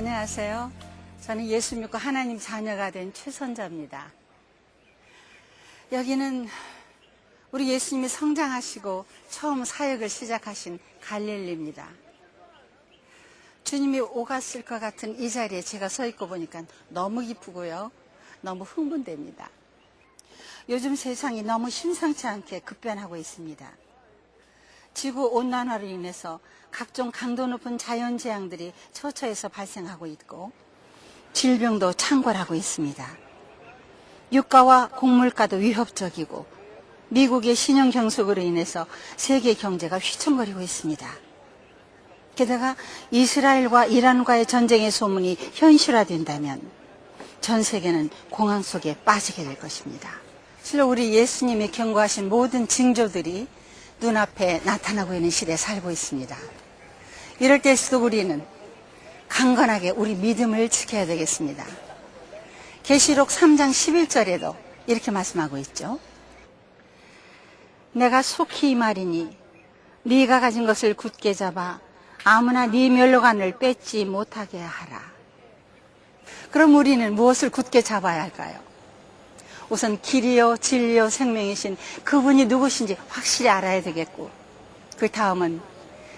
안녕하세요. 저는 예수 믿고 하나님 자녀가 된 최선자입니다. 여기는 우리 예수님이 성장하시고 처음 사역을 시작하신 갈릴리입니다. 주님이 오갔을 것 같은 이 자리에 제가 서 있고 보니까 너무 기쁘고요. 너무 흥분됩니다. 요즘 세상이 너무 심상치 않게 급변하고 있습니다. 지구온난화로 인해서 각종 강도 높은 자연재앙들이 처처해서 발생하고 있고 질병도 창궐하고 있습니다. 유가와 곡물가도 위협적이고 미국의 신형 경속으로 인해서 세계 경제가 휘청거리고 있습니다. 게다가 이스라엘과 이란과의 전쟁의 소문이 현실화된다면 전 세계는 공황 속에 빠지게 될 것입니다. 실로 우리 예수님이 경고하신 모든 징조들이 눈앞에 나타나고 있는 시대에 살고 있습니다. 이럴 때일수록 우리는 강건하게 우리 믿음을 지켜야 되겠습니다. 계시록 3장 11절에도 이렇게 말씀하고 있죠. 내가 속히 이 말이니 네가 가진 것을 굳게 잡아 아무나 네 멸로관을 뺏지 못하게 하라. 그럼 우리는 무엇을 굳게 잡아야 할까요? 우선 길이요 진리요 생명이신 그분이 누구신지 확실히 알아야 되겠고, 그 다음은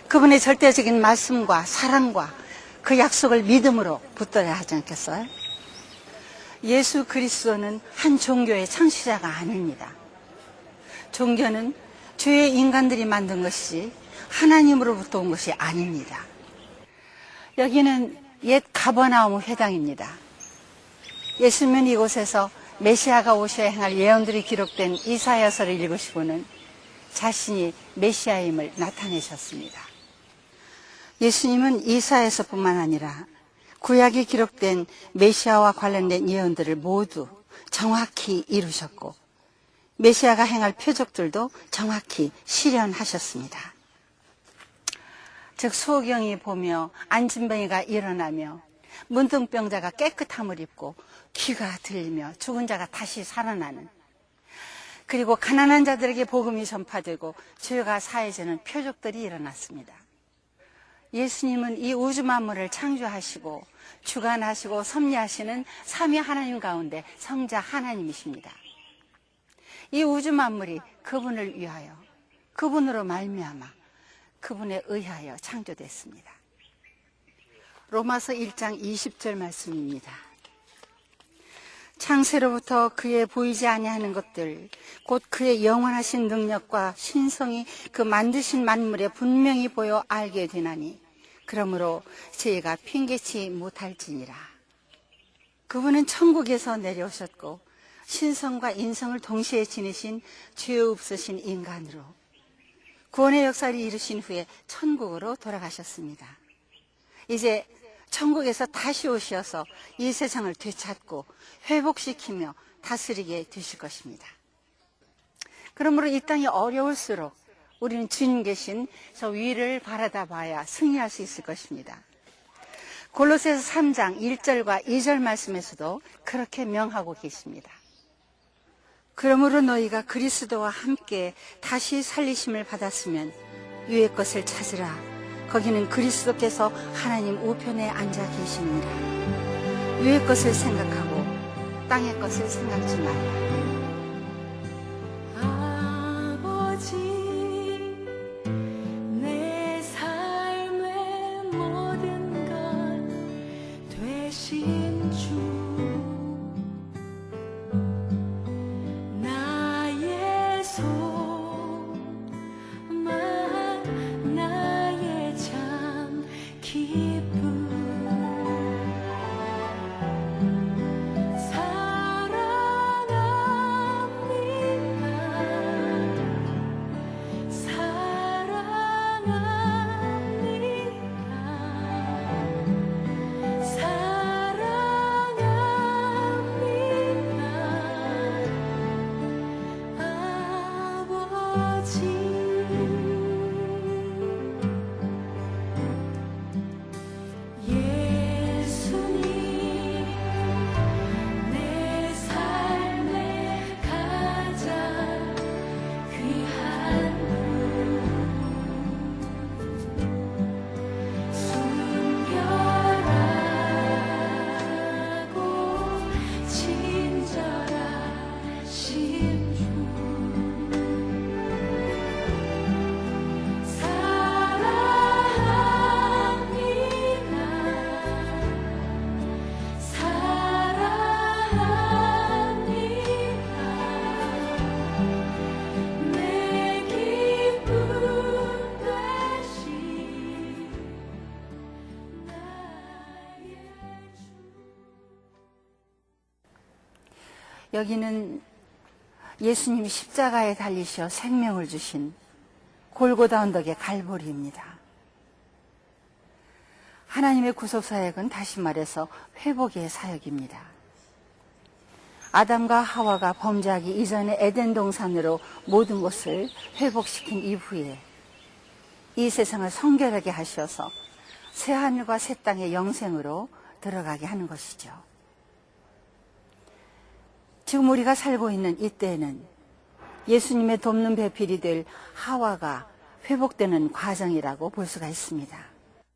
그분의 절대적인 말씀과 사랑과 그 약속을 믿음으로 붙들어야 하지 않겠어요? 예수 그리스도는 한 종교의 창시자가 아닙니다. 종교는 죄의 인간들이 만든 것이지 하나님으로부터 온 것이 아닙니다. 여기는 옛 가버나움 회당입니다. 예수님은 이곳에서 메시아가 오셔야 행할 예언들이 기록된 이사야서를 읽으시고는 자신이 메시아임을 나타내셨습니다. 예수님은 이사야서뿐만 아니라 구약에 기록된 메시아와 관련된 예언들을 모두 정확히 이루셨고 메시아가 행할 표적들도 정확히 실현하셨습니다. 즉 소경이 보며 안진뱅이가 일어나며 문둥병자가 깨끗함을 입고 귀가 들리며 죽은 자가 다시 살아나는, 그리고 가난한 자들에게 복음이 전파되고 죄가 사해지는 표적들이 일어났습니다. 예수님은 이 우주 만물을 창조하시고 주관하시고 섭리하시는 삼위 하나님 가운데 성자 하나님이십니다. 이 우주 만물이 그분을 위하여, 그분으로 말미암아 그분에 의하여 창조됐습니다. 로마서 1장 20절 말씀입니다. 창세로부터 그의 보이지 아니하는 것들 곧 그의 영원하신 능력과 신성이 그 만드신 만물에 분명히 보여 알게 되나니 그러므로 저희가 핑계치 못할지니라. 그분은 천국에서 내려오셨고 신성과 인성을 동시에 지니신 죄 없으신 인간으로 구원의 역사를 이루신 후에 천국으로 돌아가셨습니다. 이제 천국에서 다시 오셔서 이 세상을 되찾고 회복시키며 다스리게 되실 것입니다. 그러므로 이 땅이 어려울수록 우리는 주님 계신 저 위를 바라다 봐야 승리할 수 있을 것입니다. 골로새서 3장 1절과 2절 말씀에서도 그렇게 명하고 계십니다. 그러므로 너희가 그리스도와 함께 다시 살리심을 받았으면 위의 것을 찾으라. 거기는 그리스도께서 하나님 우편에 앉아 계시니라. 위의 것을 생각하고 땅의 것을 생각지 말라. 사랑아 여기는 예수님이 십자가에 달리셔 생명을 주신 골고다 언덕의 갈보리입니다. 하나님의 구속사역은 다시 말해서 회복의 사역입니다. 아담과 하와가 범죄하기 이전에 에덴 동산으로 모든 것을 회복시킨 이후에 이 세상을 성결하게 하셔서 새하늘과 새 땅의 영생으로 들어가게 하는 것이죠. 지금 우리가 살고 있는 이때에는 예수님의 돕는 배필이 될 하와가 회복되는 과정이라고 볼 수가 있습니다.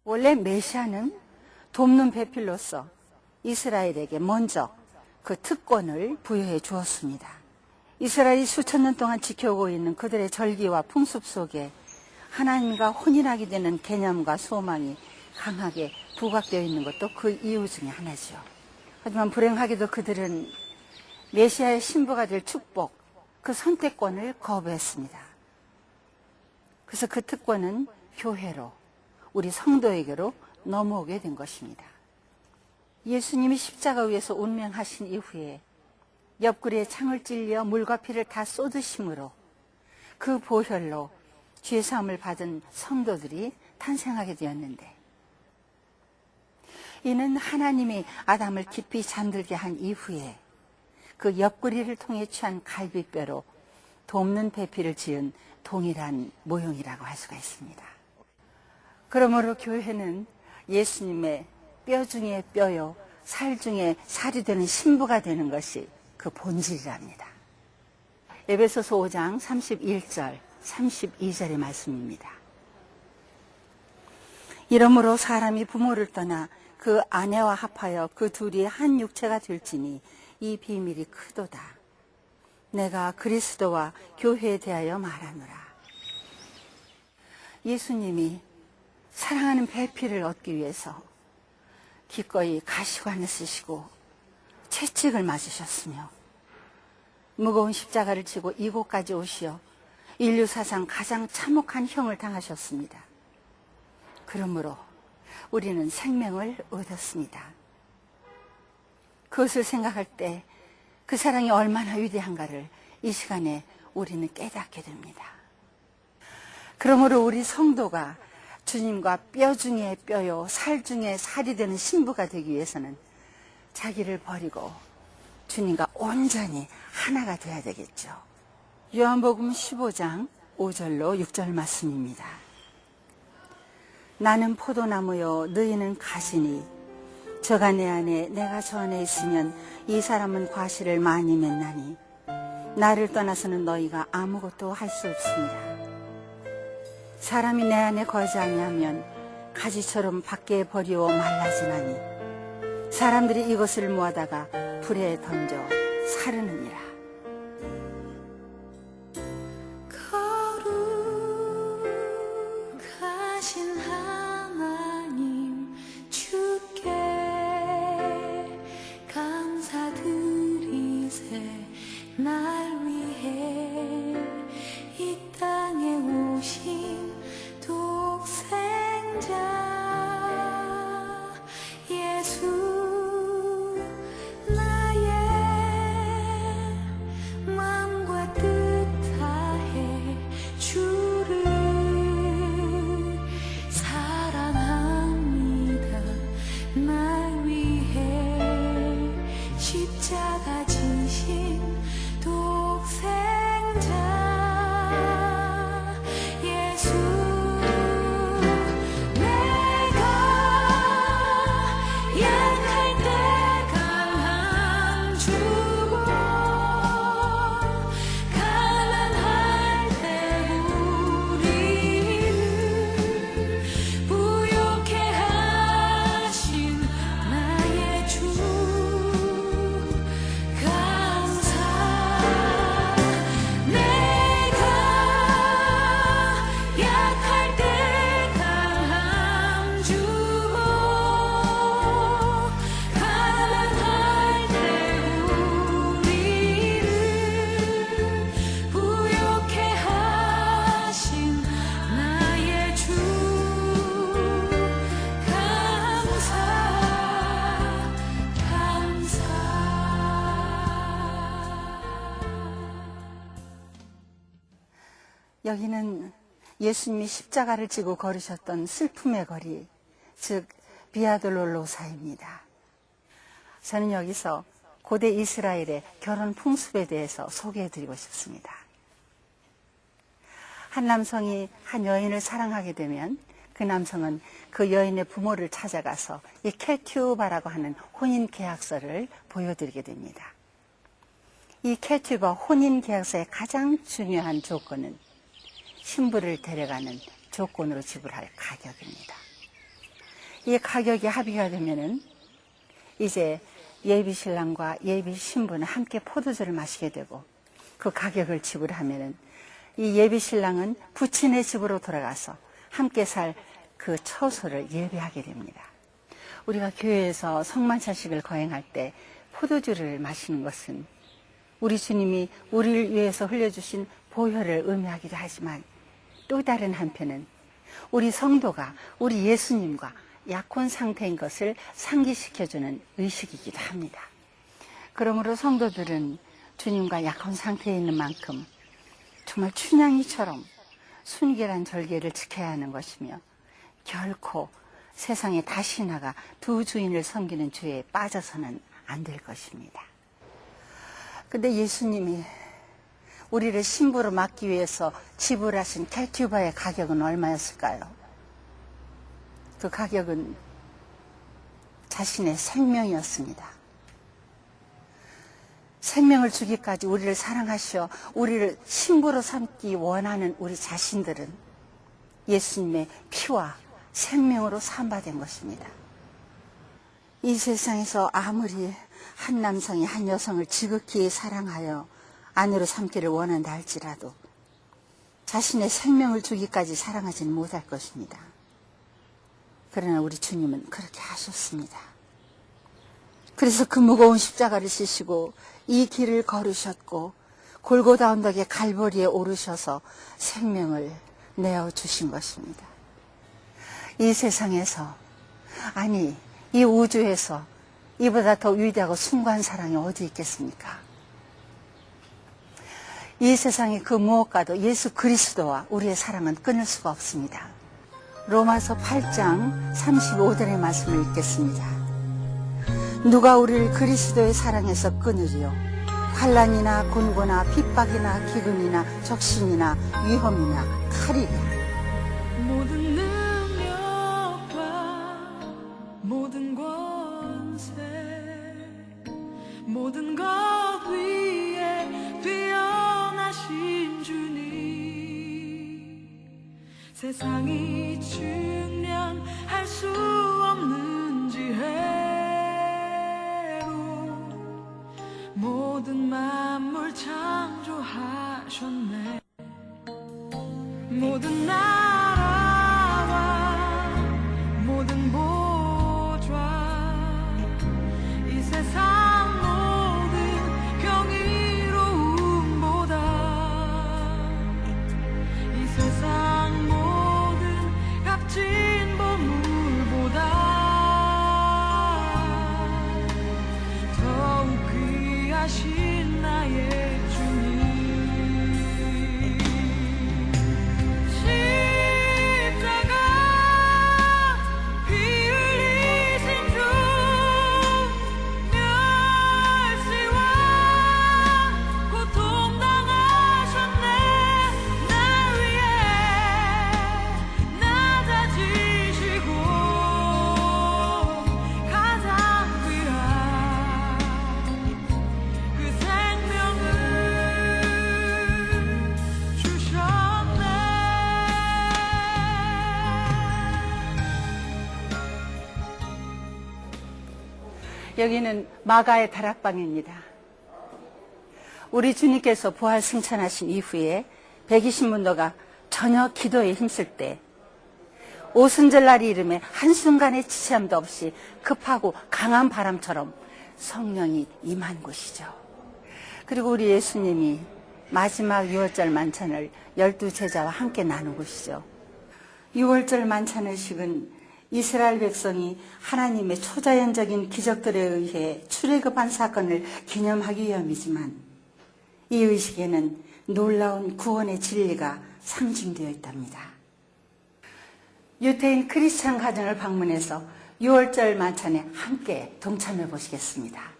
원래 메시아는 돕는 배필로서 이스라엘에게 먼저 그 특권을 부여해 주었습니다. 이스라엘이 수천 년 동안 지켜오고 있는 그들의 절기와 풍습 속에 하나님과 혼인하게 되는 개념과 소망이 강하게 부각되어 있는 것도 그 이유 중에 하나죠. 하지만 불행하게도 그들은 메시아의 신부가 될 축복, 그 선택권을 거부했습니다. 그래서 그 특권은 교회로, 우리 성도에게로 넘어오게 된 것입니다. 예수님이 십자가 위에서 운명하신 이후에 옆구리에 창을 찔려 물과 피를 다 쏟으심으로 그 보혈로 죄사함을 받은 성도들이 탄생하게 되었는데, 이는 하나님이 아담을 깊이 잠들게 한 이후에 그 옆구리를 통해 취한 갈비뼈로 돕는 배필을 지은 동일한 모형이라고 할 수가 있습니다. 그러므로 교회는 예수님의 뼈 중에 뼈요, 살 중에 살이 되는 신부가 되는 것이 그 본질이랍니다. 에베소서 5장 31절, 32절의 말씀입니다. 이러므로 사람이 부모를 떠나 그 아내와 합하여 그 둘이 한 육체가 될지니 이 비밀이 크도다. 내가 그리스도와 교회에 대하여 말하노라. 예수님이 사랑하는 배필을 얻기 위해서 기꺼이 가시관을 쓰시고 채찍을 맞으셨으며 무거운 십자가를 지고 이곳까지 오시어 인류 사상 가장 참혹한 형을 당하셨습니다. 그러므로 우리는 생명을 얻었습니다. 그것을 생각할 때 그 사랑이 얼마나 위대한가를 이 시간에 우리는 깨닫게 됩니다. 그러므로 우리 성도가 주님과 뼈 중에 뼈요, 살 중에 살이 되는 신부가 되기 위해서는 자기를 버리고 주님과 온전히 하나가 되어야 되겠죠. 요한복음 15장 5절로 6절 말씀입니다. 나는 포도나무요, 너희는 가시니 저가 내 안에 내가 저 안에 있으면 이 사람은 과실을 많이 맺나니 나를 떠나서는 너희가 아무것도 할 수 없습니다. 사람이 내 안에 거하지 아니하면 가지처럼 밖에 버리워 말라지나니 사람들이 이것을 모아다가 불에 던져 사르느니라. 거룩하신 하나님 주께 감사드리세. 날 위해 이 땅에 오신 독생자 예수, 나의 마음과 뜻 다해 주를 사랑합니다. 날 위해 십자가 지신 독생자 여기는 예수님이 십자가를 지고 걸으셨던 슬픔의 거리, 즉 비아돌로로사입니다. 저는 여기서 고대 이스라엘의 결혼 풍습에 대해서 소개해드리고 싶습니다. 한 남성이 한 여인을 사랑하게 되면 그 남성은 그 여인의 부모를 찾아가서 이 케튜바라고 하는 혼인계약서를 보여드리게 됩니다. 이 케튜바 혼인계약서의 가장 중요한 조건은 신부를 데려가는 조건으로 지불할 가격입니다. 이 가격이 합의가 되면은 이제 예비 신랑과 예비 신부는 함께 포도주를 마시게 되고 그 가격을 지불하면은 이 예비 신랑은 부친의 집으로 돌아가서 함께 살 그 처소를 예비하게 됩니다. 우리가 교회에서 성만찬식을 거행할 때 포도주를 마시는 것은 우리 주님이 우리를 위해서 흘려주신 보혈을 의미하기도 하지만 또 다른 한편은 우리 성도가 우리 예수님과 약혼 상태인 것을 상기시켜주는 의식이기도 합니다. 그러므로 성도들은 주님과 약혼 상태에 있는 만큼 정말 춘향이처럼 순결한 절개를 지켜야 하는 것이며 결코 세상에 다시 나가 두 주인을 섬기는 죄에 빠져서는 안 될 것입니다. 근데 예수님이 우리를 신부로 맡기 위해서 지불하신 케튜바의 가격은 얼마였을까요? 그 가격은 자신의 생명이었습니다. 생명을 주기까지 우리를 사랑하시어 우리를 신부로 삼기 원하는 우리 자신들은 예수님의 피와 생명으로 삼바된 것입니다. 이 세상에서 아무리 한 남성이 한 여성을 지극히 사랑하여 아내로 삼기를 원한다 할지라도 자신의 생명을 주기까지 사랑하지는 못할 것입니다. 그러나 우리 주님은 그렇게 하셨습니다. 그래서 그 무거운 십자가를 지시고 이 길을 걸으셨고 골고다 언덕의 갈보리에 오르셔서 생명을 내어주신 것입니다. 이 세상에서, 아니 이 우주에서 이보다 더 위대하고 숭고한 사랑이 어디 있겠습니까? 이 세상의 그 무엇과도 예수 그리스도와 우리의 사랑은 끊을 수가 없습니다. 로마서 8장 35절의 말씀을 읽겠습니다. 누가 우리를 그리스도의 사랑에서 끊으리요? 환난이나 곤고나 핍박이나 기근이나 적신이나 위험이나 칼이라. 모든 능력과 모든 권세 모든 것 위에 뛰어나신 주님 세상이 측량할 수 없는 지혜로 모든 만물 창조하셨네. 모든 나라와 모든 보좌 이 세상 모든 경이로움보다 이 세상 모든 값진 보물보다 더욱 귀하신 나의 여기는 마가의 다락방입니다. 우리 주님께서 부활 승천하신 이후에 120문도가 저녁 기도에 힘쓸 때 오순절날이 이름에 한순간의 지체함도 없이 급하고 강한 바람처럼 성령이 임한 곳이죠. 그리고 우리 예수님이 마지막 6월절 만찬을 12제자와 함께 나눈 곳이죠. 6월절 만찬의 식은 이스라엘 백성이 하나님의 초자연적인 기적들에 의해 출애굽한 사건을 기념하기 위함이지만 이 의식에는 놀라운 구원의 진리가 상징되어 있답니다. 유태인 크리스찬 가정을 방문해서 6월절 만찬에 함께 동참해 보시겠습니다.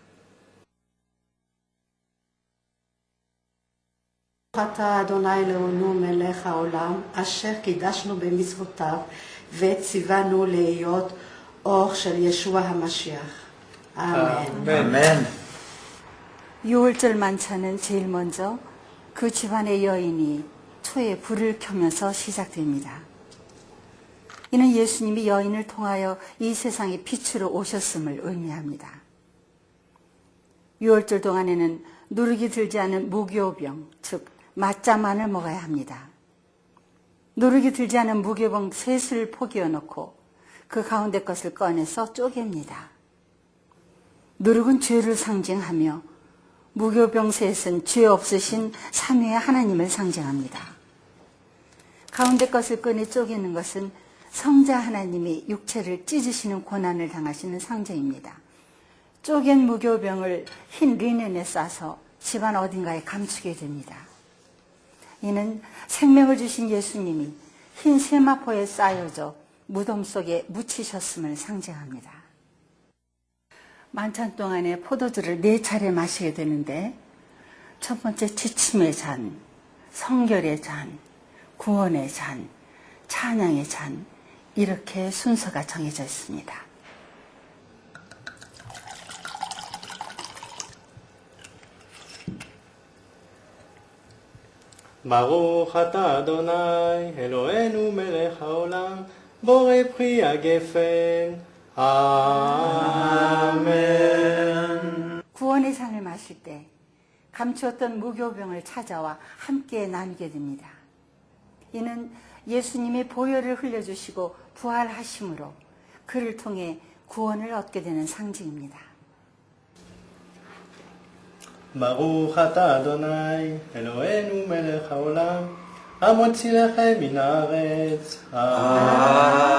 אתה אדוני אלוהינו מלך העולם, אשר קידשנו במצוותיו וציוונו להיות אור של ישוע המשיח. 아멘. 아멘. 6월절 만찬은 제일 먼저 그 집안의 여인이 초에 불을 켜면서 시작됩니다. 이는 예수님이 여인을 통하여 이 세상에 빛으로 오셨음을 의미합니다. 6월절 동안에는 누룩이 들지 않은 무교병, 즉 맞자만을 먹어야 합니다. 누룩이 들지 않은 무교병 셋을 포개어 놓고 그 가운데 것을 꺼내서 쪼갭니다. 누룩은 죄를 상징하며 무교병 셋은 죄 없으신 삼위의 하나님을 상징합니다. 가운데 것을 꺼내 쪼개는 것은 성자 하나님이 육체를 찢으시는 고난을 당하시는 상징입니다. 쪼갠 무교병을 흰 리넨에 싸서 집안 어딘가에 감추게 됩니다. 이는 생명을 주신 예수님이 흰 세마포에 쌓여져 무덤 속에 묻히셨음을 상징합니다. 만찬 동안에 포도주를 4차례 마시게 되는데 첫 번째 지침의 잔, 성결의 잔, 구원의 잔, 찬양의 잔 이렇게 순서가 정해져 있습니다. ברוך אתה אדוני אלוהינו מלך העולם בורא פרי הגפן 아멘. 구원의 잔을 마실 때 감추었던 무교병을 찾아와 함께 나누게 됩니다. 이는 예수님이 보혈을 흘려주시고 부활하심으로 그를 통해 구원을 얻게 되는 상징입니다. ברוך אתה אדוני אלוהינו מלך העולם המוציא לחם מן הארץ 아멘.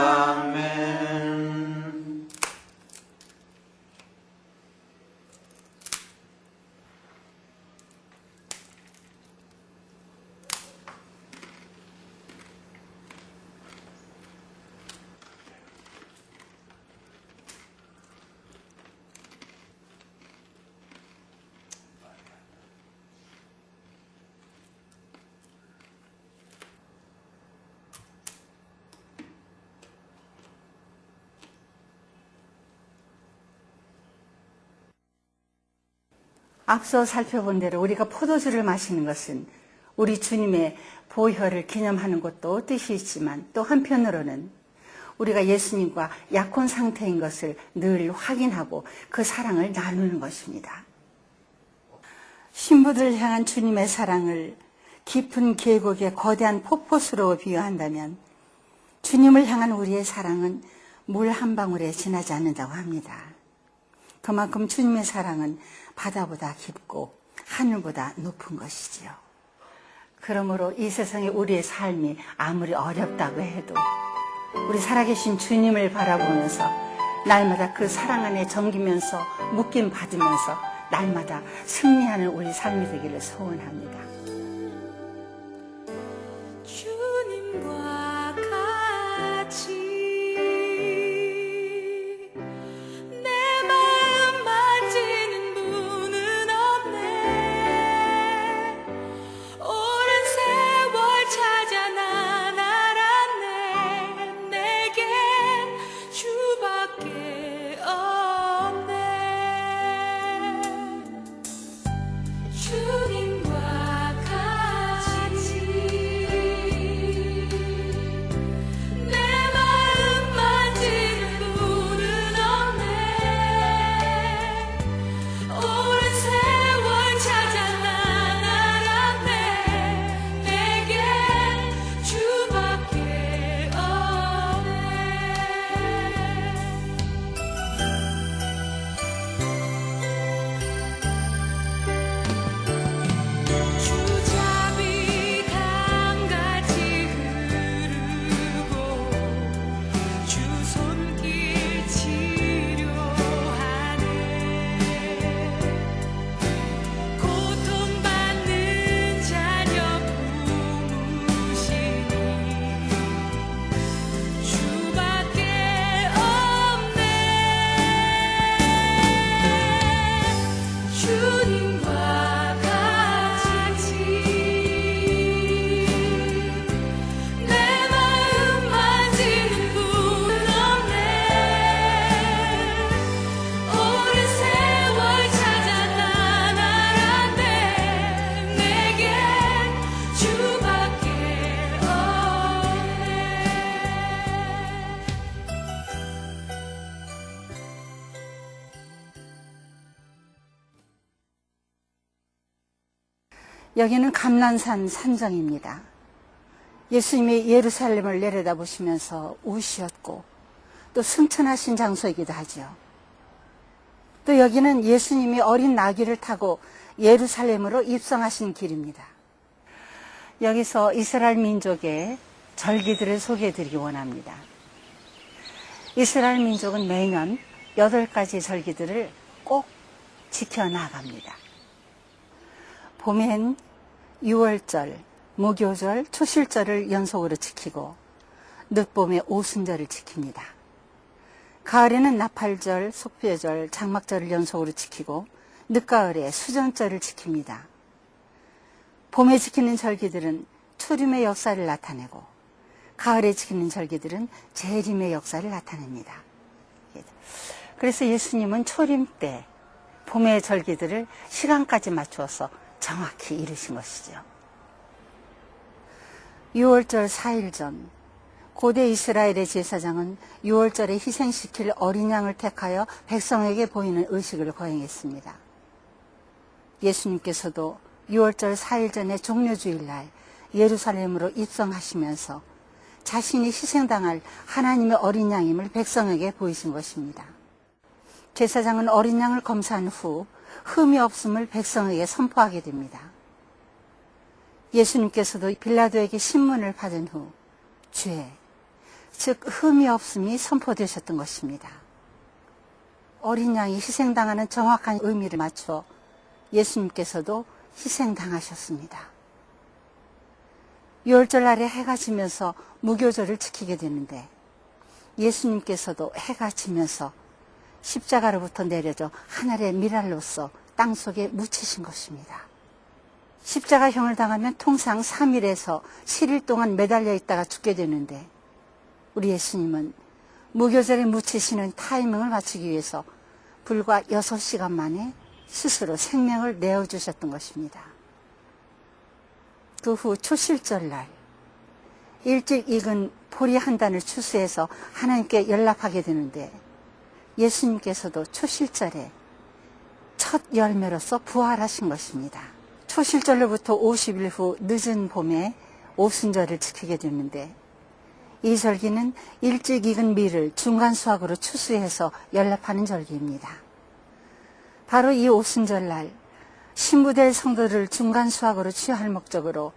앞서 살펴본 대로 우리가 포도주를 마시는 것은 우리 주님의 보혈을 기념하는 것도 뜻이 있지만 또 한편으로는 우리가 예수님과 약혼 상태인 것을 늘 확인하고 그 사랑을 나누는 것입니다. 신부들을 향한 주님의 사랑을 깊은 계곡의 거대한 폭포수로 비유한다면 주님을 향한 우리의 사랑은 물 한 방울에 지나지 않는다고 합니다. 그만큼 주님의 사랑은 바다보다 깊고 하늘보다 높은 것이지요. 그러므로 이 세상에 우리의 삶이 아무리 어렵다고 해도 우리 살아계신 주님을 바라보면서 날마다 그 사랑 안에 잠기면서 묶임 받으면서 날마다 승리하는 우리 삶이 되기를 소원합니다. 주님과 같이 주님과 여기는 감난산 산정입니다. 예수님이 예루살렘을 내려다보시면서 우시었고 또 승천하신 장소이기도 하죠. 또 여기는 예수님이 어린 나귀를 타고 예루살렘으로 입성하신 길입니다. 여기서 이스라엘 민족의 절기들을 소개해드리기 원합니다. 이스라엘 민족은 매년 8가지 절기들을 꼭 지켜나갑니다. 봄엔 6월절, 무교절, 초실절을 연속으로 지키고 늦봄에 오순절을 지킵니다. 가을에는 나팔절, 속죄절, 장막절을 연속으로 지키고 늦가을에 수전절을 지킵니다. 봄에 지키는 절기들은 초림의 역사를 나타내고 가을에 지키는 절기들은 재림의 역사를 나타냅니다. 그래서 예수님은 초림 때 봄의 절기들을 시간까지 맞추어서 정확히 이루신 것이죠. 6월절 4일 전 고대 이스라엘의 제사장은 6월절에 희생시킬 어린 양을 택하여 백성에게 보이는 의식을 거행했습니다. 예수님께서도 6월절 4일 전에 종료주일날 예루살렘으로 입성하시면서 자신이 희생당할 하나님의 어린 양임을 백성에게 보이신 것입니다. 제사장은 어린 양을 검사한 후 흠이 없음을 백성에게 선포하게 됩니다. 예수님께서도 빌라도에게 신문을 받은 후 죄, 즉 흠이 없음이 선포되셨던 것입니다. 어린 양이 희생당하는 정확한 의미를 맞춰 예수님께서도 희생당하셨습니다. 6월절 날에 해가 지면서 무교절을 지키게 되는데 예수님께서도 해가 지면서 십자가로부터 내려져 하늘의 미랄로서 땅속에 묻히신 것입니다. 십자가형을 당하면 통상 3일에서 7일 동안 매달려 있다가 죽게 되는데 우리 예수님은 무교절에 묻히시는 타이밍을 맞추기 위해서 불과 6시간 만에 스스로 생명을 내어주셨던 것입니다. 그 후 초실절날 일찍 익은 보리 한 단을 추수해서 하나님께 연락하게 되는데 예수님께서도 초실절에 첫 열매로서 부활하신 것입니다. 초실절로부터 50일 후 늦은 봄에 오순절을 지키게 됐는데 이 절기는 일찍 익은 밀을 중간 수확으로 추수해서 연락하는 절기입니다. 바로 이 오순절날 신부될 성도를 중간 수확으로 취할 목적으로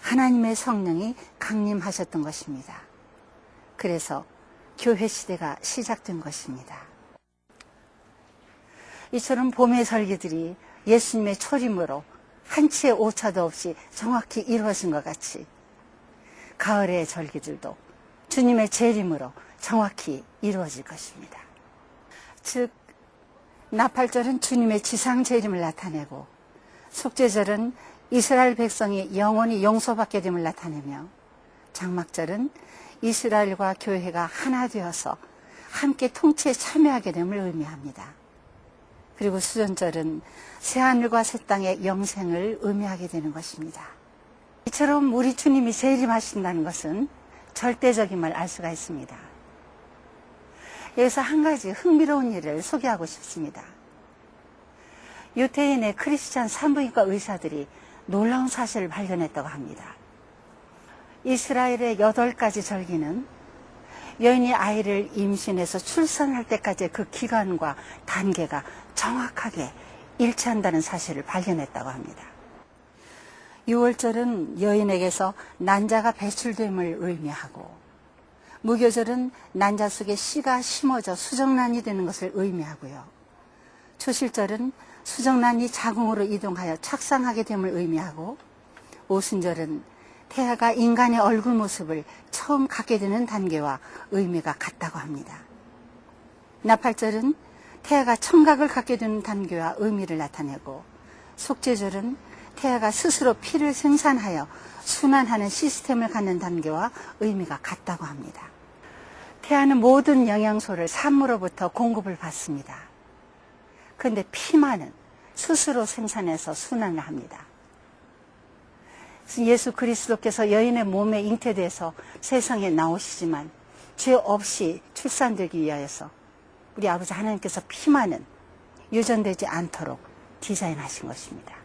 하나님의 성령이 강림하셨던 것입니다. 그래서 교회 시대가 시작된 것입니다. 이처럼 봄의 절기들이 예수님의 초림으로 한치의 오차도 없이 정확히 이루어진 것 같이 가을의 절기들도 주님의 재림으로 정확히 이루어질 것입니다. 즉 나팔절은 주님의 지상 재림을 나타내고 속죄절은 이스라엘 백성이 영원히 용서받게 됨을 나타내며 장막절은 이스라엘과 교회가 하나 되어서 함께 통치에 참여하게 됨을 의미합니다. 그리고 수전절은 새하늘과 새 땅의 영생을 의미하게 되는 것입니다. 이처럼 우리 주님이 재림하신다는 것은 절대적임을 알 수가 있습니다. 여기서 한 가지 흥미로운 일을 소개하고 싶습니다. 유태인의 크리스찬 산부인과 의사들이 놀라운 사실을 발견했다고 합니다. 이스라엘의 8가지 절기는 여인이 아이를 임신해서 출산할 때까지의 그 기간과 단계가 정확하게 일치한다는 사실을 발견했다고 합니다. 6월절은 여인에게서 난자가 배출됨을 의미하고 무교절은 난자 속에 씨가 심어져 수정란이 되는 것을 의미하고요. 초실절은 수정란이 자궁으로 이동하여 착상하게 됨을 의미하고 오순절은 태아가 인간의 얼굴 모습을 처음 갖게 되는 단계와 의미가 같다고 합니다. 나팔절은 태아가 청각을 갖게 되는 단계와 의미를 나타내고 속죄절은 태아가 스스로 피를 생산하여 순환하는 시스템을 갖는 단계와 의미가 같다고 합니다. 태아는 모든 영양소를 산모로부터 공급을 받습니다. 그런데 피만은 스스로 생산해서 순환을 합니다. 예수 그리스도께서 여인의 몸에 잉태돼서 세상에 나오시지만 죄 없이 출산되기 위하여서 우리 아버지 하나님께서 피만은 유전되지 않도록 디자인하신 것입니다.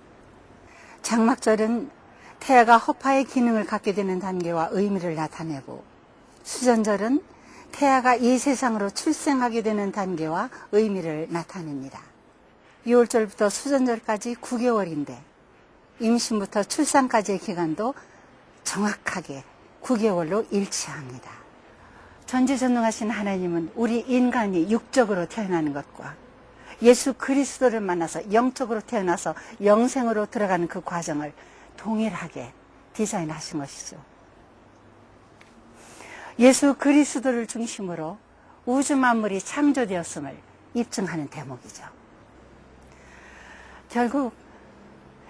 장막절은 태아가 허파의 기능을 갖게 되는 단계와 의미를 나타내고, 수전절은 태아가 이 세상으로 출생하게 되는 단계와 의미를 나타냅니다. 6월절부터 수전절까지 9개월인데 임신부터 출산까지의 기간도 정확하게 9개월로 일치합니다. 전지전능하신 하나님은 우리 인간이 육적으로 태어나는 것과 예수 그리스도를 만나서 영적으로 태어나서 영생으로 들어가는 그 과정을 동일하게 디자인하신 것이죠. 예수 그리스도를 중심으로 우주 만물이 창조되었음을 입증하는 대목이죠. 결국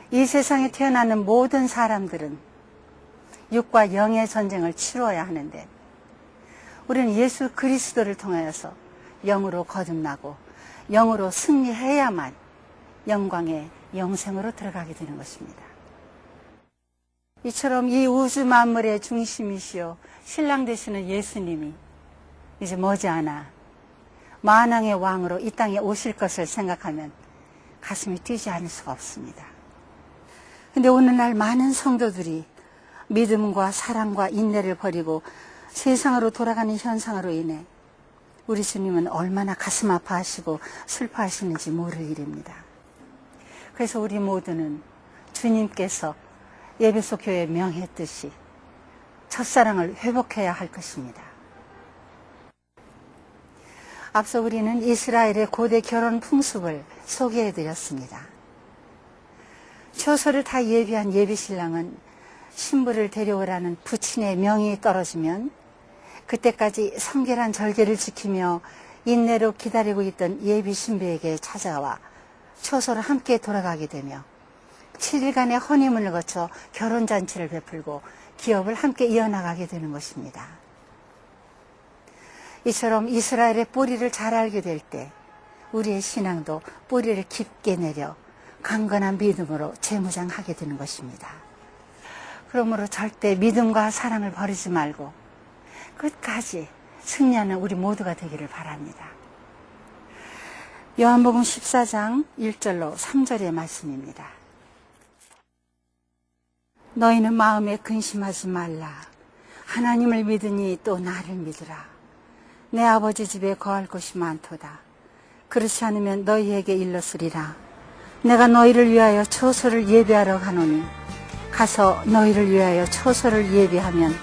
이 세상에 태어나는 모든 사람들은 육과 영의 전쟁을 치루어야 하는데, 우리는 예수 그리스도를 통하여서 영으로 거듭나고 영으로 승리해야만 영광의 영생으로 들어가게 되는 것입니다. 이처럼 이 우주 만물의 중심이시요 신랑 되시는 예수님이 이제 머지않아 만왕의 왕으로 이 땅에 오실 것을 생각하면 가슴이 뛰지 않을 수가 없습니다. 근데 오늘날 많은 성도들이 믿음과 사랑과 인내를 버리고 세상으로 돌아가는 현상으로 인해 우리 주님은 얼마나 가슴 아파하시고 슬퍼하시는지 모를 일입니다. 그래서 우리 모두는 주님께서 에베소 교회에 명했듯이 첫사랑을 회복해야 할 것입니다. 앞서 우리는 이스라엘의 고대 결혼 풍습을 소개해드렸습니다. 처소를 다 예비한 예비신랑은 신부를 데려오라는 부친의 명이 떨어지면 그때까지 성결한 절개를 지키며 인내로 기다리고 있던 예비 신부에게 찾아와 처소를 함께 돌아가게 되며 7일간의 허니문을 거쳐 결혼잔치를 베풀고 기업을 함께 이어나가게 되는 것입니다. 이처럼 이스라엘의 뿌리를 잘 알게 될 때 우리의 신앙도 뿌리를 깊게 내려 강건한 믿음으로 재무장하게 되는 것입니다. 그러므로 절대 믿음과 사랑을 버리지 말고 끝까지 승리하는 우리 모두가 되기를 바랍니다. 요한복음 14장 1절로 3절의 말씀입니다. 너희는 마음에 근심하지 말라. 하나님을 믿으니 또 나를 믿으라. 내 아버지 집에 거할 곳이 많도다. 그렇지 않으면 너희에게 일렀으리라. 내가 너희를 위하여 처소를 예비하러 가노니 가서 너희를 위하여 처소를 예비하면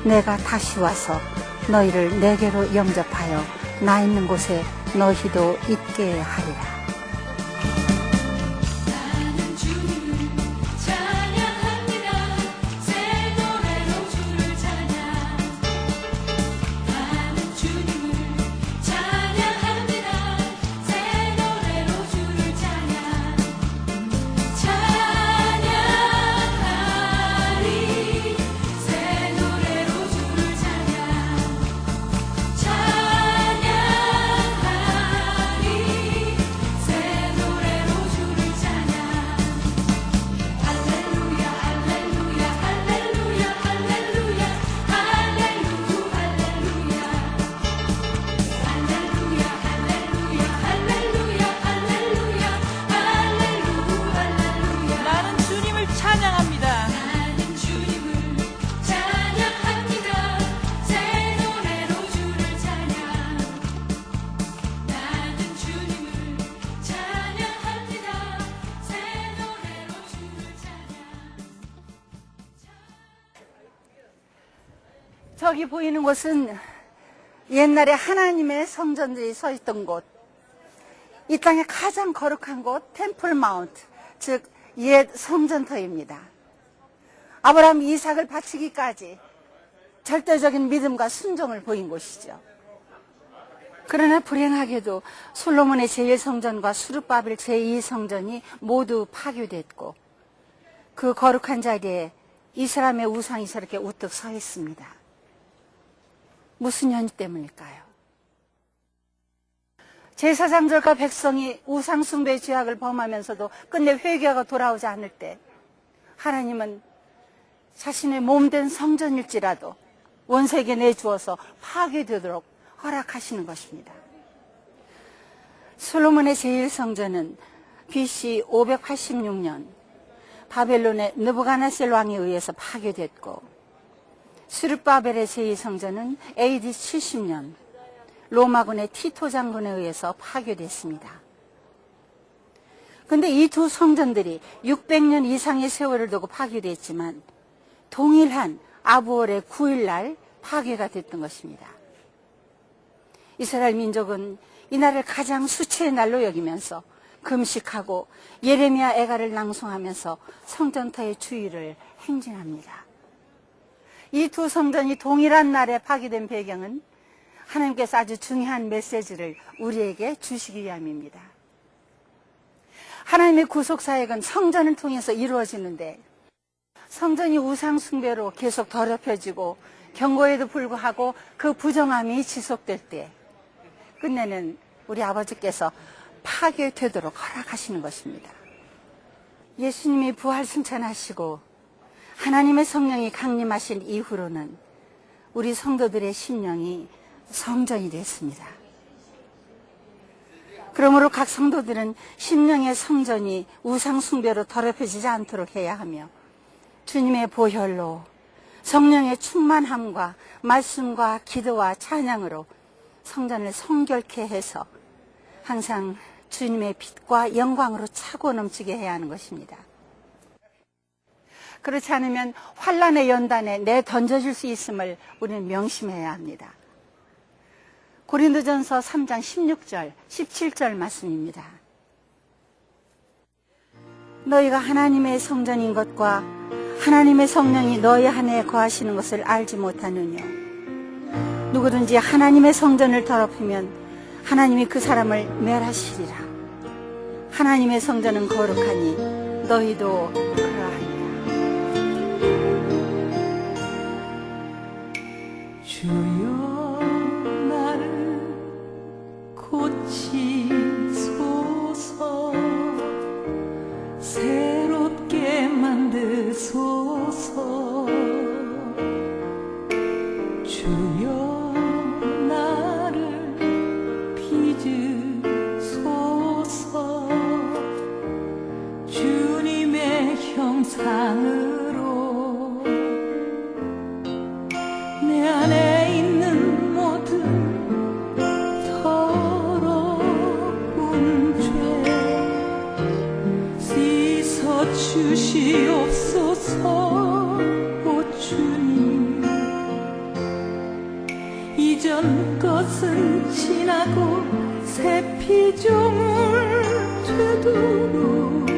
내가 다시 와서 너희를 내게로 영접하여 나 있는 곳에 너희도 있게 하리라. 나는 주를 찬양합니다. 새 노래로 주를 찬양. 나는 주를 찬양합니다. 새 노래로 주를 찬양. 찬양하리. 새 노래로 주를 찬양. 찬양하리. 새 노래로 주를 찬양. 할렐루야 할렐루야 할렐루야 할렐루야 할렐루야 할렐루야 할렐루야 할렐루야 할렐루야 할렐루야. 나는 주님을 찬양합니다. 나는 주님을 찬양합니다. 새 노래로 주를 찬양. 나는 주님을 찬양합니다. 새 노래로 주를 찬양. 저기 보이는 곳은 옛날에 하나님의 성전들이 서 있던 곳, 이 땅의 가장 거룩한 곳 템플 마운트, 즉 옛 성전터입니다. 아브라함 이삭을 바치기까지 절대적인 믿음과 순종을 보인 곳이죠. 그러나 불행하게도 솔로몬의 제1성전과 수르바벨 제2성전이 모두 파괴됐고 그 거룩한 자리에 이스라엘의 우상이 저렇게 우뚝 서 있습니다. 무슨 연유 때문일까요? 제사장들과 백성이 우상숭배의 죄악을 범하면서도 끝내 회개가 돌아오지 않을 때 하나님은 자신의 몸된 성전일지라도 원수에게 내주어서 파괴되도록 허락하시는 것입니다. 솔로몬의 제1성전은 BC 586년 바벨론의 느부갓네살 왕에 의해서 파괴됐고, 스룹바벨의 제2성전은 AD 70년 로마군의 티토 장군에 의해서 파괴됐습니다. 근데 이 두 성전들이 600년 이상의 세월을 두고 파괴됐지만 동일한 아부월의 9일 날 파괴가 됐던 것입니다. 이스라엘 민족은 이날을 가장 수치의 날로 여기면서 금식하고 예레미야 애가를 낭송하면서 성전터의 주의를 행진합니다. 이 두 성전이 동일한 날에 파괴된 배경은 하나님께서 아주 중요한 메시지를 우리에게 주시기 위함입니다. 하나님의 구속사역은 성전을 통해서 이루어지는데, 성전이 우상 숭배로 계속 더럽혀지고 경고에도 불구하고 그 부정함이 지속될 때 끝내는 우리 아버지께서 파괴되도록 허락하시는 것입니다. 예수님이 부활 승천하시고 하나님의 성령이 강림하신 이후로는 우리 성도들의 심령이 성전이 됐습니다. 그러므로 각 성도들은 심령의 성전이 우상 숭배로 더럽혀지지 않도록 해야 하며, 주님의 보혈로 성령의 충만함과 말씀과 기도와 찬양으로 성전을 성결케 해서 항상 주님의 빛과 영광으로 차고 넘치게 해야 하는 것입니다. 그렇지 않으면 환란의 연단에 내던져질 수 있음을 우리는 명심해야 합니다. 고린도전서 3장 16절, 17절 말씀입니다. 너희가 하나님의 성전인 것과 하나님의 성령이 너희 안에 거하시는 것을 알지 못하느냐. 누구든지 하나님의 성전을 더럽히면 하나님이 그 사람을 멸하시리라. 하나님의 성전은 거룩하니 너희도 그러하리라. 주여 나를 고치소서, 새롭게 만드소서. 주여 나를 빚으소서, 주님의 형상으로 내 안에 있는 모든 더러운 죄 씻어 주시옵소서. 오 주님, 이전 것은 지나고 새 피조물 되도록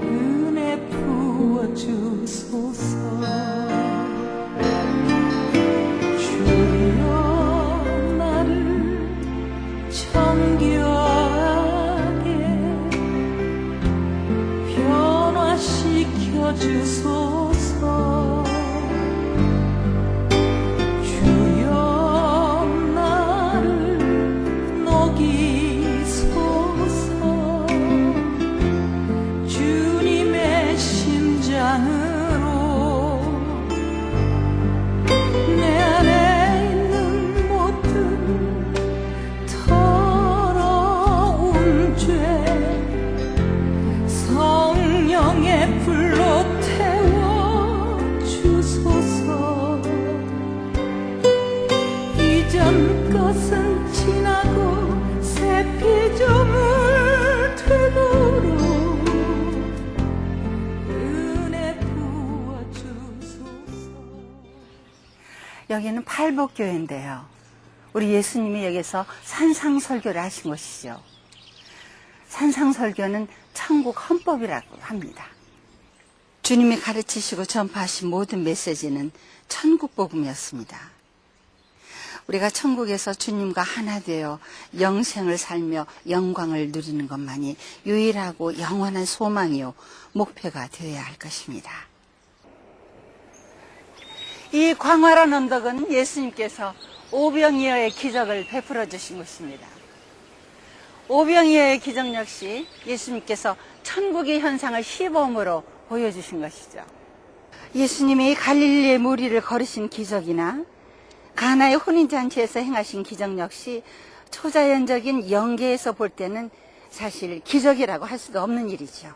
은혜 부어주소서. 주소서. 주여 나를 녹이소서. 주님의 심장으로 내 안에 있는 모든 더러운 죄 성령의 불로 태워주소서. 이전 것은 지나고 새 피조물 되도록 은혜 부어주소서. 여기는 팔복교회인데요, 우리 예수님이 여기서 산상설교를 하신 것이죠. 산상설교는 천국 헌법이라고 합니다. 주님이 가르치시고 전파하신 모든 메시지는 천국 복음이었습니다. 우리가 천국에서 주님과 하나 되어 영생을 살며 영광을 누리는 것만이 유일하고 영원한 소망이요 목표가 되어야 할 것입니다. 이 광활한 언덕은 예수님께서 오병이어의 기적을 베풀어 주신 곳입니다. 오병이어의 기적 역시 예수님께서 천국의 현상을 시범으로 보여주신 것이죠. 예수님이 갈릴리의 무리를 걸으신 기적이나 가나의 혼인잔치에서 행하신 기적 역시 초자연적인 영계에서 볼 때는 사실 기적이라고 할 수도 없는 일이죠.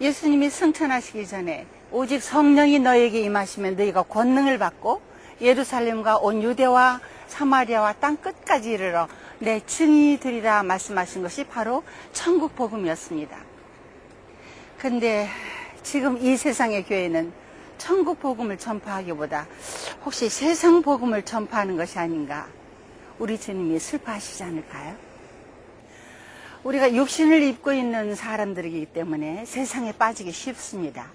예수님이 승천하시기 전에 오직 성령이 너에게 임하시면 너희가 권능을 받고 예루살렘과 온 유대와 사마리아와 땅 끝까지 이르러 내 증인이 되리라 말씀하신 것이 바로 천국 복음이었습니다. 근데 지금 이 세상의 교회는 천국 복음을 전파하기보다 혹시 세상 복음을 전파하는 것이 아닌가, 우리 주님이 슬퍼하시지 않을까요? 우리가 육신을 입고 있는 사람들이기 때문에 세상에 빠지기 쉽습니다.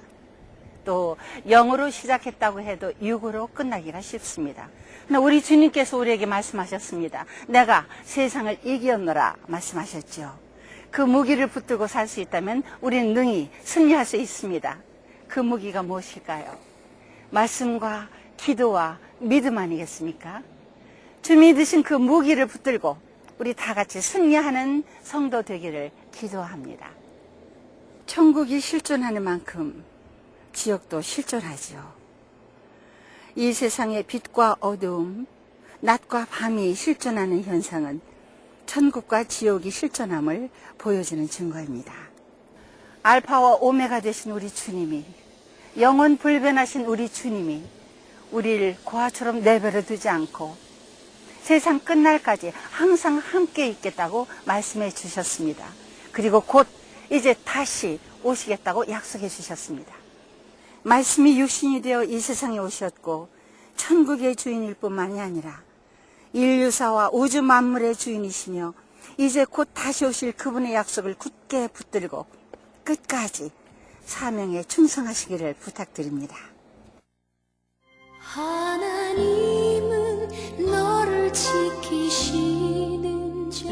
또 영으로 시작했다고 해도 육으로 끝나기가 쉽습니다. 그러나 우리 주님께서 우리에게 말씀하셨습니다. 내가 세상을 이겼노라 말씀하셨죠. 그 무기를 붙들고 살 수 있다면 우리는 능히 승리할 수 있습니다. 그 무기가 무엇일까요? 말씀과 기도와 믿음 아니겠습니까? 주 믿으신 그 무기를 붙들고 우리 다 같이 승리하는 성도 되기를 기도합니다. 천국이 실존하는 만큼 지옥도 실존하죠. 이 세상의 빛과 어두움, 낮과 밤이 실존하는 현상은 천국과 지옥이 실존함을 보여주는 증거입니다. 알파와 오메가 되신 우리 주님이, 영원 불변하신 우리 주님이 우리를 고아처럼 내버려 두지 않고 세상 끝날까지 항상 함께 있겠다고 말씀해 주셨습니다. 그리고 곧 이제 다시 오시겠다고 약속해 주셨습니다. 말씀이 육신이 되어 이 세상에 오셨고 천국의 주인일 뿐만이 아니라 인류사와 우주 만물의 주인이시며 이제 곧 다시 오실 그분의 약속을 굳게 붙들고 끝까지 사명에 충성하시기를 부탁드립니다. 하나님은 너를 지키시는 자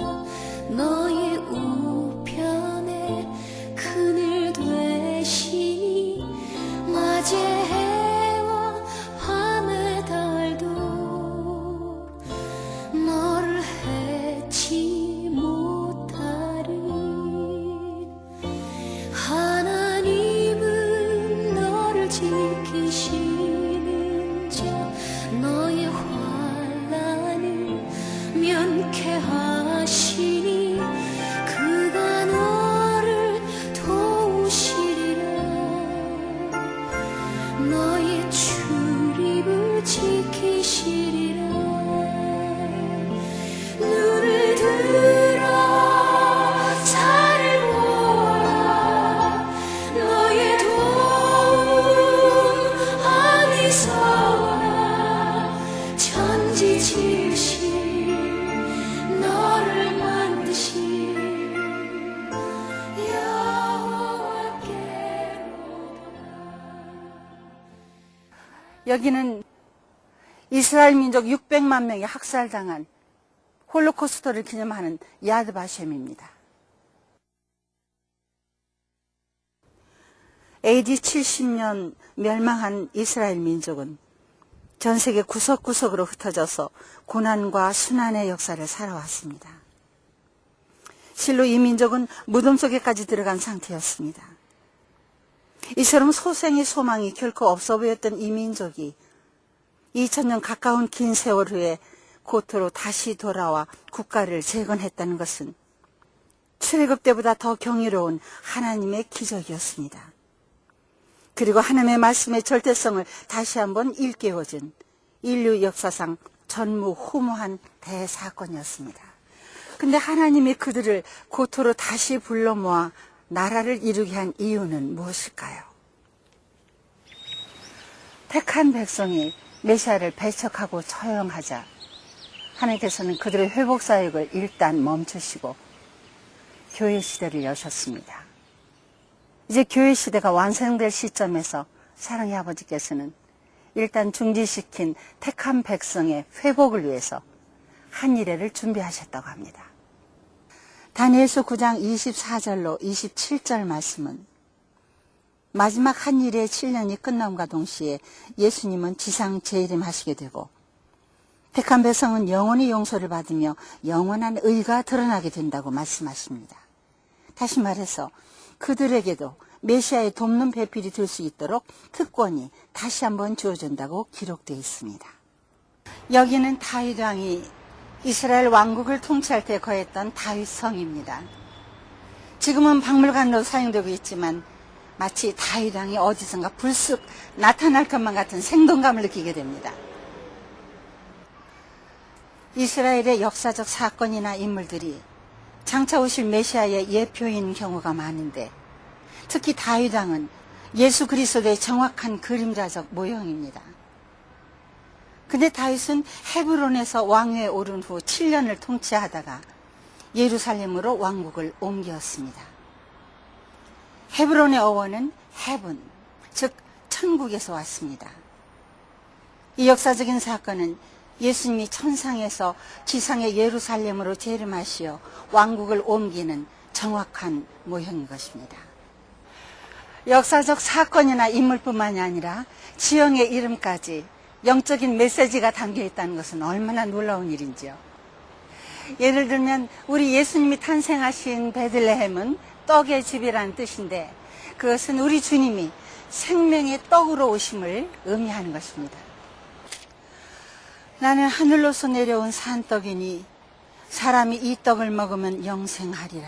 너의 우편에 그늘 되시니 낮의 해와 밤의 달도 너를 해치 못하리. 하나님은 너를 지키시는 자 너의 환난을 면케하시니 그가 너를 도우시리라. 너의 출입을 지키시리라. 눈을 들어 살을 보아라. 너의 도움 어디서나 천지지으신 너를 만드신 여호와께로다. 여기는 이스라엘 민족 600만 명이 학살당한 홀로코스트를 기념하는 야드바셴입니다. AD 70년 멸망한 이스라엘 민족은 전 세계 구석구석으로 흩어져서 고난과 순환의 역사를 살아왔습니다. 실로 이 민족은 무덤 속에까지 들어간 상태였습니다. 이처럼 소생의 소망이 결코 없어 보였던 이 민족이 2000년 가까운 긴 세월 후에 고토로 다시 돌아와 국가를 재건했다는 것은 출애굽 때보다 더 경이로운 하나님의 기적이었습니다. 그리고 하나님의 말씀의 절대성을 다시 한번 일깨워준 인류 역사상 전무후무한 대사건이었습니다. 근데 하나님이 그들을 고토로 다시 불러 모아 나라를 이루게 한 이유는 무엇일까요? 택한 백성이 메시아를 배척하고 처형하자 하나님께서는 그들의 회복 사역을 일단 멈추시고 교회 시대를 여셨습니다. 이제 교회 시대가 완성될 시점에서 사랑의 아버지께서는 일단 중지시킨 택한 백성의 회복을 위해서 한 일회를 준비하셨다고 합니다. 다니엘서 9장 24절로 27절 말씀은 마지막 한 일의 7년이 끝남과 동시에 예수님은 지상 재림하시게 되고 택한 백성은 영원히 용서를 받으며 영원한 의가 드러나게 된다고 말씀하십니다. 다시 말해서 그들에게도 메시아의 돕는 배필이 될 수 있도록 특권이 다시 한번 주어진다고 기록되어 있습니다. 여기는 다윗 왕이 이스라엘 왕국을 통치할 때 거했던 다윗 성입니다. 지금은 박물관으로 사용되고 있지만 마치 다윗 왕이 어디선가 불쑥 나타날 것만 같은 생동감을 느끼게 됩니다. 이스라엘의 역사적 사건이나 인물들이 장차 오실 메시아의 예표인 경우가 많은데, 특히 다윗 왕은 예수 그리스도의 정확한 그림자적 모형입니다. 근데 다윗은 헤브론에서 왕위에 오른 후 7년을 통치하다가 예루살렘으로 왕국을 옮겼습니다. 헤브론의 어원은 헤븐, 즉 천국에서 왔습니다. 이 역사적인 사건은 예수님이 천상에서 지상의 예루살렘으로 재림하시어 왕국을 옮기는 정확한 모형인 것입니다. 역사적 사건이나 인물뿐만이 아니라 지형의 이름까지 영적인 메시지가 담겨 있다는 것은 얼마나 놀라운 일인지요. 예를 들면 우리 예수님이 탄생하신 베들레헴은 떡의 집이라는 뜻인데, 그것은 우리 주님이 생명의 떡으로 오심을 의미하는 것입니다. 나는 하늘로서 내려온 산떡이니 사람이 이 떡을 먹으면 영생하리라.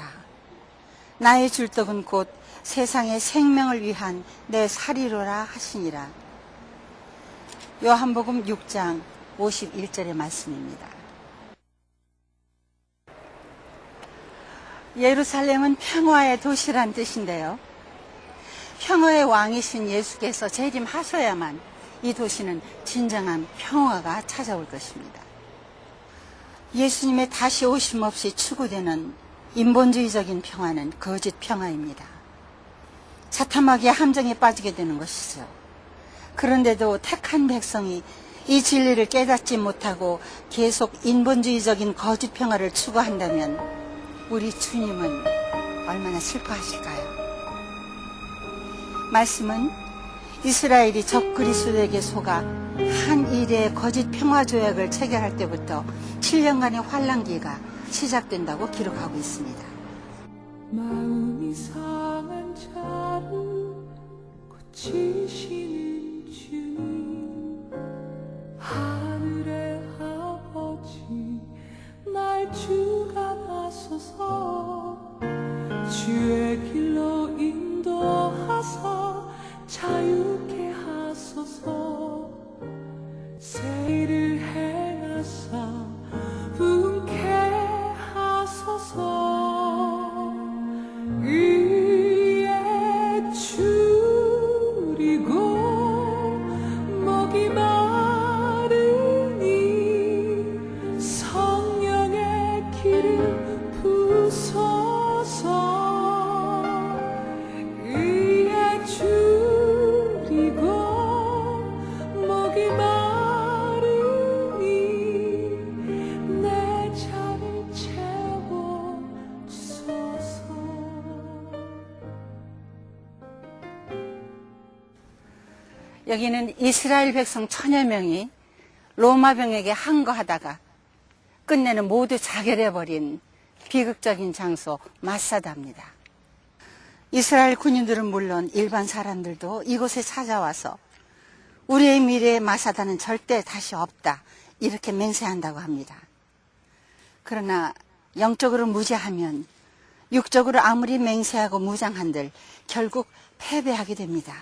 나의 줄 떡은 곧 세상의 생명을 위한 내 살이로라 하시니라. 요한복음 6장 51절의 말씀입니다. 예루살렘은 평화의 도시란 뜻인데요. 평화의 왕이신 예수께서 재림하셔야만 이 도시는 진정한 평화가 찾아올 것입니다. 예수님의 다시 오심 없이 추구되는 인본주의적인 평화는 거짓 평화입니다. 사탐하게 함정에 빠지게 되는 것이죠. 그런데도 택한 백성이 이 진리를 깨닫지 못하고 계속 인본주의적인 거짓 평화를 추구한다면 우리 주님은 얼마나 슬퍼하실까요? 말씀은 이스라엘이 적 그리스도에게 속아 한 일의 거짓 평화 조약을 체결할 때부터 7년간의 환란기가 시작된다고 기록하고 있습니다. 마음이 상한 자를 고치시는 주님, 하늘의 아버지 날 주가 나서서 주의 길로 인도하사 자유케 하소서. 새 일을 행하사 분케 하소서. 위에 줄이고 목이 마르니 성령의 기름 부소서. 위에 줄이고 목이 마르니 내 차를 채워 주소서. 여기는 이스라엘 백성 1000여 명이 로마 병에게 항거하다가 끝내는 모두 자결해버린 비극적인 장소 마사다입니다. 이스라엘 군인들은 물론 일반 사람들도 이곳에 찾아와서 우리의 미래의 마사다는 절대 다시 없다, 이렇게 맹세한다고 합니다. 그러나 영적으로 무죄하면 육적으로 아무리 맹세하고 무장한들 결국 패배하게 됩니다.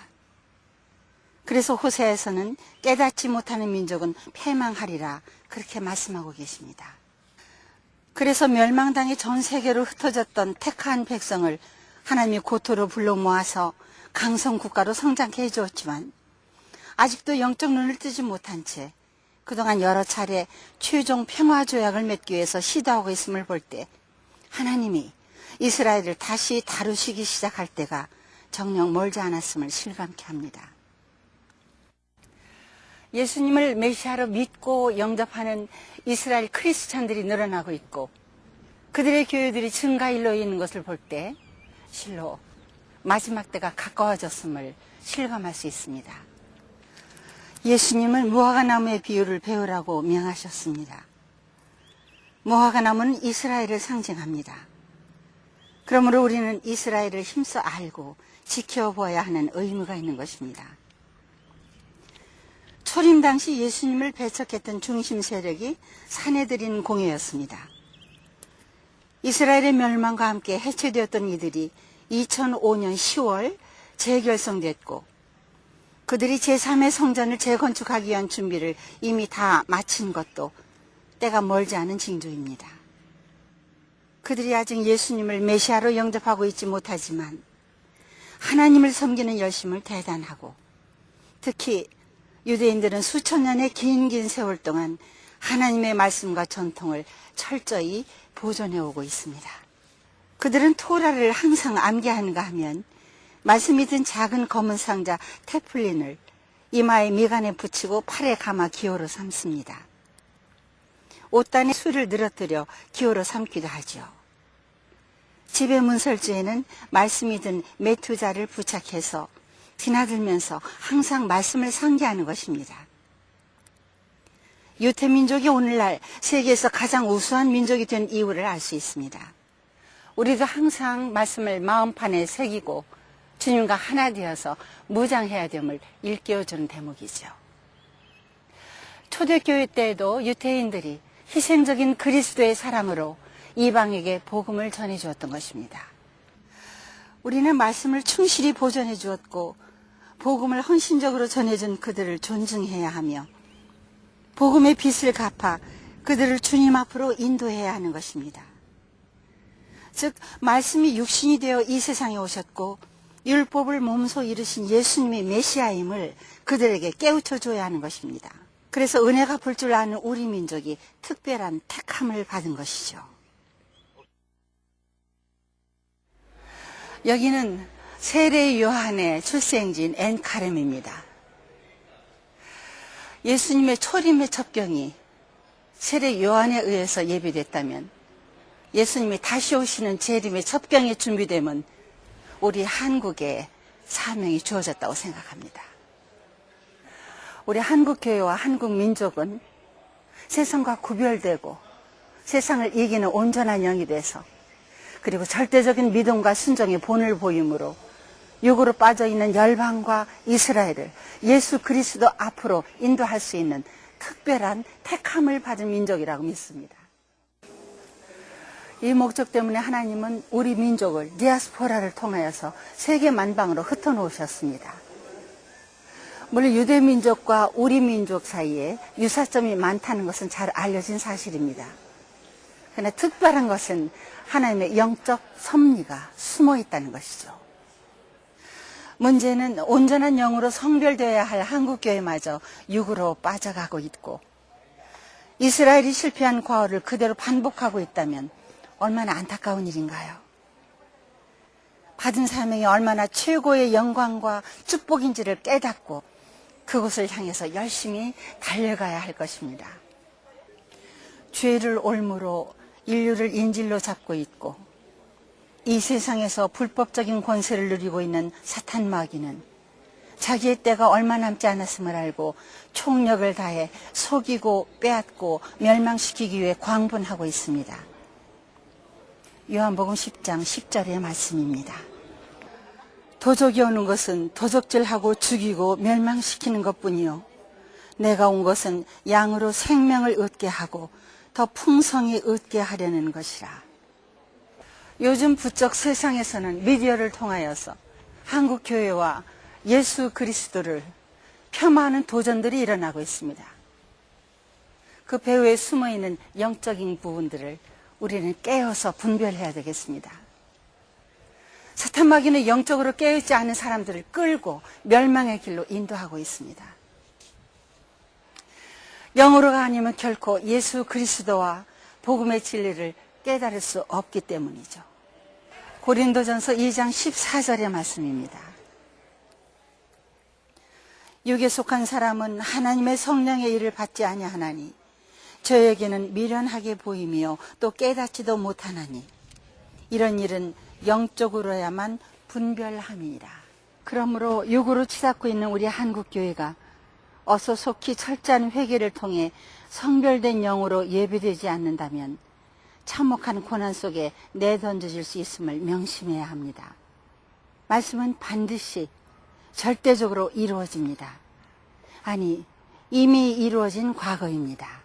그래서 호세아에서는 깨닫지 못하는 민족은 패망하리라, 그렇게 말씀하고 계십니다. 그래서 멸망당해 전 세계로 흩어졌던 택한 백성을 하나님이 고토로 불러 모아서 강성 국가로 성장케 해주었지만 아직도 영적 눈을 뜨지 못한 채 그동안 여러 차례 최종 평화 조약을 맺기 위해서 시도하고 있음을 볼 때 하나님이 이스라엘을 다시 다루시기 시작할 때가 정녕 멀지 않았음을 실감케 합니다. 예수님을 메시아로 믿고 영접하는 이스라엘 크리스찬들이 늘어나고 있고 그들의 교회들이 증가일로 있는 것을 볼 때 실로 마지막 때가 가까워졌음을 실감할 수 있습니다. 예수님은 무화과나무의 비유를 배우라고 명하셨습니다. 무화과나무는 이스라엘을 상징합니다. 그러므로 우리는 이스라엘을 힘써 알고 지켜보아야 하는 의무가 있는 것입니다. 초림 당시 예수님을 배척했던 중심 세력이 사내들인 공회였습니다. 이스라엘의 멸망과 함께 해체되었던 이들이 2005년 10월 재결성됐고 그들이 제3의 성전을 재건축하기 위한 준비를 이미 다 마친 것도 때가 멀지 않은 징조입니다. 그들이 아직 예수님을 메시아로 영접하고 있지 못하지만 하나님을 섬기는 열심을 대단하고 특히 유대인들은 수천 년의 긴 세월 동안 하나님의 말씀과 전통을 철저히 보존해 오고 있습니다. 그들은 토라를 항상 암기하는가 하면 말씀이 든 작은 검은 상자 테플린을 이마에 미간에 붙이고 팔에 감아 기호로 삼습니다. 옷단에 술을 늘어뜨려 기호로 삼기도 하죠. 집의 문설주에는 말씀이 든 메투자를 부착해서 드나들면서 항상 말씀을 상기하는 것입니다. 유태민족이 오늘날 세계에서 가장 우수한 민족이 된 이유를 알 수 있습니다. 우리도 항상 말씀을 마음판에 새기고 주님과 하나 되어서 무장해야 됨을 일깨워주는 대목이죠. 초대교회 때에도 유태인들이 희생적인 그리스도의 사랑으로 이방에게 복음을 전해주었던 것입니다. 우리는 말씀을 충실히 보존해 주었고 복음을 헌신적으로 전해준 그들을 존중해야 하며 복음의 빚을 갚아 그들을 주님 앞으로 인도해야 하는 것입니다. 즉 말씀이 육신이 되어 이 세상에 오셨고 율법을 몸소 이루신 예수님의 메시아임을 그들에게 깨우쳐 줘야 하는 것입니다. 그래서 은혜 갚을 줄 아는 우리 민족이 특별한 택함을 받은 것이죠. 여기는 세례 요한의 출생지인 엔카렘입니다. 예수님의 초림의 첩경이 세례 요한에 의해서 예비됐다면 예수님이 다시 오시는 재림의 첩경이 준비되면 우리 한국에 사명이 주어졌다고 생각합니다. 우리 한국교회와 한국민족은 세상과 구별되고 세상을 이기는 온전한 영이 돼서 그리고 절대적인 믿음과 순종의 본을 보임으로 육으로 빠져있는 열방과 이스라엘을 예수 그리스도 앞으로 인도할 수 있는 특별한 택함을 받은 민족이라고 믿습니다. 이 목적 때문에 하나님은 우리 민족을 디아스포라를 통하여서 세계 만방으로 흩어놓으셨습니다. 물론 유대민족과 우리 민족 사이에 유사점이 많다는 것은 잘 알려진 사실입니다. 그러나 특별한 것은 하나님의 영적 섭리가 숨어 있다는 것이죠. 문제는 온전한 영으로 성별되어야 할 한국교회마저 육으로 빠져가고 있고 이스라엘이 실패한 과오를 그대로 반복하고 있다면 얼마나 안타까운 일인가요? 받은 사명이 얼마나 최고의 영광과 축복인지를 깨닫고 그곳을 향해서 열심히 달려가야 할 것입니다. 죄를 올무로 인류를 인질로 잡고 있고 이 세상에서 불법적인 권세를 누리고 있는 사탄 마귀는 자기의 때가 얼마 남지 않았음을 알고 총력을 다해 속이고 빼앗고 멸망시키기 위해 광분하고 있습니다. 요한복음 10장 10절의 말씀입니다. 도적이 오는 것은 도적질하고 죽이고 멸망시키는 것뿐이요 내가 온 것은 양으로 생명을 얻게 하고 더 풍성히 얻게 하려는 것이라. 요즘 부쩍 세상에서는 미디어를 통하여서 한국 교회와 예수 그리스도를 폄하하는 도전들이 일어나고 있습니다. 그 배후에 숨어있는 영적인 부분들을 우리는 깨어서 분별해야 되겠습니다. 사탄 마귀는 영적으로 깨어있지 않은 사람들을 끌고 멸망의 길로 인도하고 있습니다. 영으로가 아니면 결코 예수 그리스도와 복음의 진리를 깨달을 수 없기 때문이죠. 고린도전서 2장 14절의 말씀입니다. 육에 속한 사람은 하나님의 성령의 일을 받지 아니하나니 저에게는 미련하게 보이며 또 깨닫지도 못하나니 이런 일은 영적으로야만 분별함이니라. 그러므로 육으로 치닫고 있는 우리 한국교회가 어서 속히 철저한 회개를 통해 성별된 영으로 예비되지 않는다면 참혹한 고난 속에 내던져질 수 있음을 명심해야 합니다. 말씀은 반드시 절대적으로 이루어집니다. 아니, 이미 이루어진 과거입니다.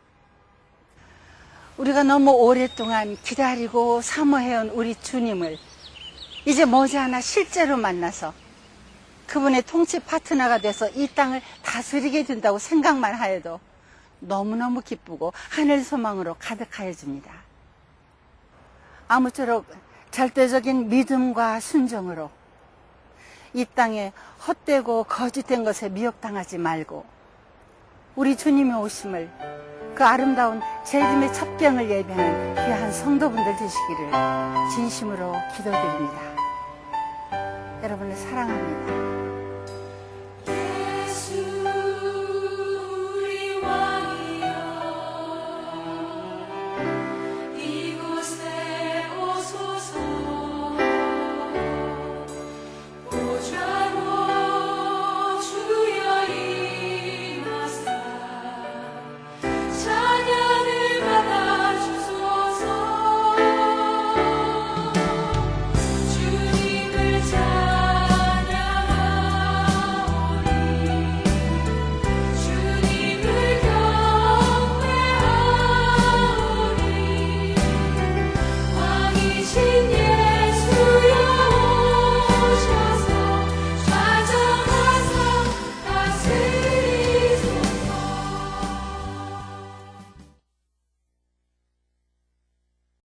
우리가 너무 오랫동안 기다리고 사모해온 우리 주님을 이제 머지않아 실제로 만나서 그분의 통치 파트너가 돼서 이 땅을 다스리게 된다고 생각만 하여도 너무너무 기쁘고 하늘 소망으로 가득하여집니다. 아무쪼록 절대적인 믿음과 순종으로 이 땅에 헛되고 거짓된 것에 미혹당하지 말고 우리 주님의 오심을 그 아름다운 재림의 첩경을 예배하는 귀한 성도분들 되시기를 진심으로 기도드립니다. 여러분을 사랑합니다. 예수 우리 왕이여 이곳에 오소서 보좌로 주여 임하사 찬양을 받아주소서 주님을 찬양하오니 주님을 경배하오니 왕이신